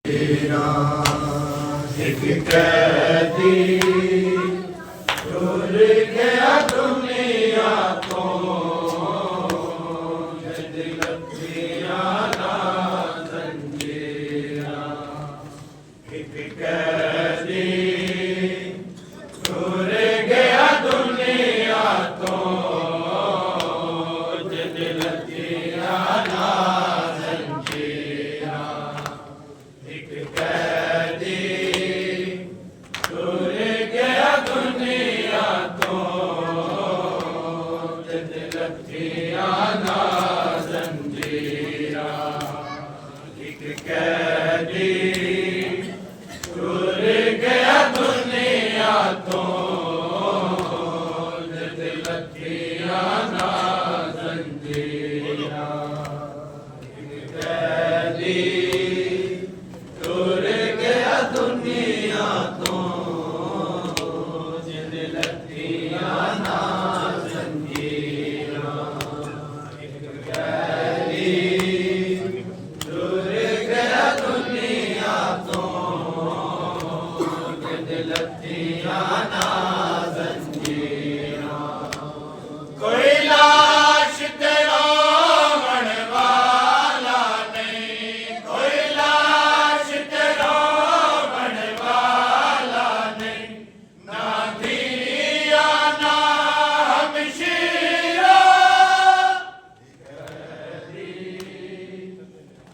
तेरा एक कैदी रुल गया दुनिया को दिल तेरा ना जंजीरा एक कैदी रुल गया दुनिया को दिल तेरा ना जंजीरा एक कैदी रुल गया दुनिया तो दिल तेरा ना जंजीरा एक कैदी रुल गया दुनिया तो दिल तेरा ना जंजीरा एक कैदी रुल गया दुनिया तो दिल तेरा ना जंजीरा एक कैदी रुल गया दुनिया तो दिल तेरा ना जंजीरा कोई लाश तेरा बनवाला नहीं कोई लाश तेरा बनवाला नहीं ना दिया ना हमशीरा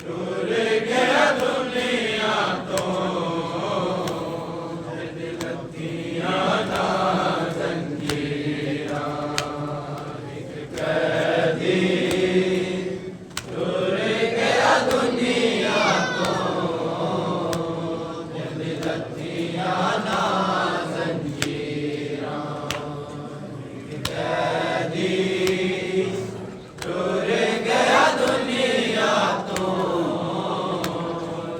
रुल गया दुनिया तो दिल तेरा ना जंजीरा एक कैदी रुल गया दुनिया तो दिल तेरा ना जंजीरा एक कैदी रुल गया दुनिया तो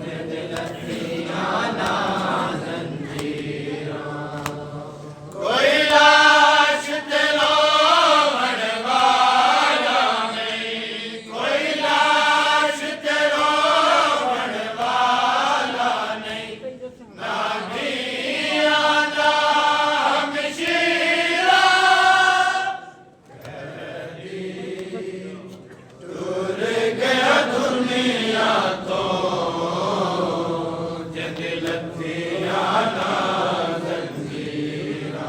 दिल तेरा ना जंजीरा कोई लाश तेरा बनवाला नहीं कोई लाश तेरा बनवाला नहीं ना दिया ना हमशीरा रुल गया दुनिया तो दिल तेरा ना जंजीरा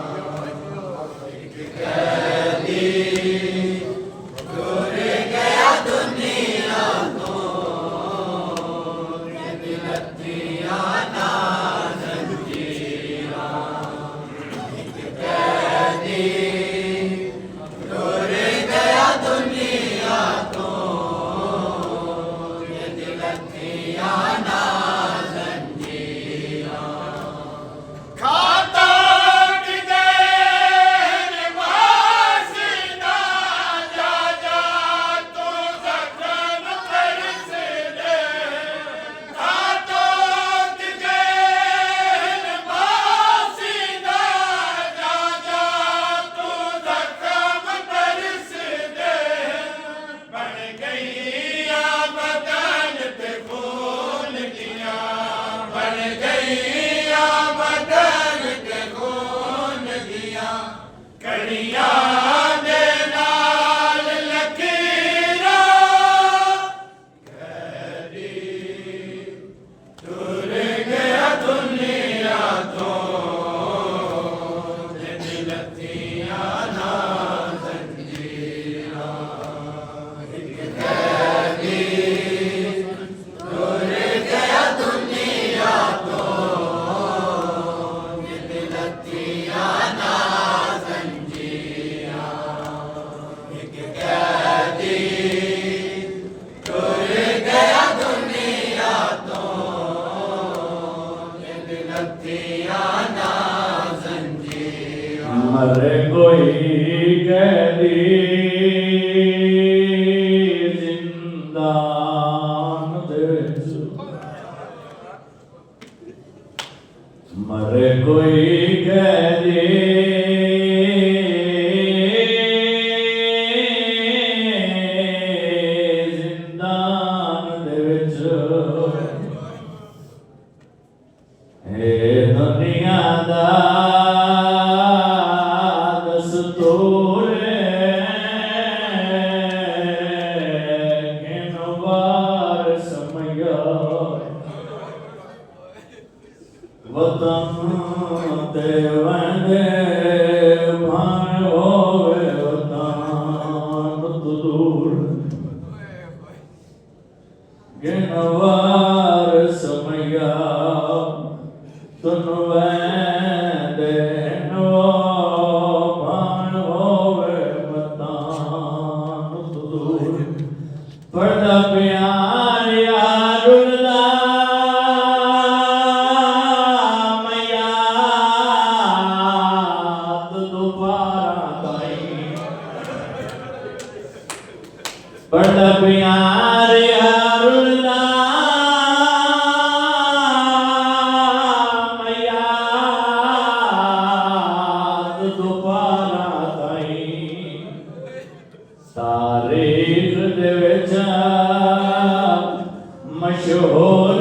एक कैदी रुल गया दुनिया तो दिल तेरा ना जंजीरा एक कैदी रुल गया दुनिया तो दिल तेरा ना जंजीरा खाता किदेन वासिना जा जा तो जख्म तरस दे खाता किदेन वासिना जा जा तो जख्म तरस दे बन गई बदन पे खून दिया बन गई बदन पे खून दिया कड़िया दे नाल लकीरा कैदी रुल गया दुनिया तो दिल तेरा ना जंजीरा एक कैदी रुल गया दुनिया तो दिल तेरा ना जंजीरा एक कैदी रुल गया दुनिया तो दिल तेरा ना जंजीरा मर कोई कैदी जिंदान विच मर कोई कैदी जिंदान विच वतन ते वंदे भाण होवे वतन तु दूर गिनवार समया तुन वंदे नो भाण होवे वतन तु दूर पढ़दा प्यार यारुला मैया दोबारा ताई पढ़दा प्यार यारुला मैया दोबारा ताई तारीख दे विच मशहूर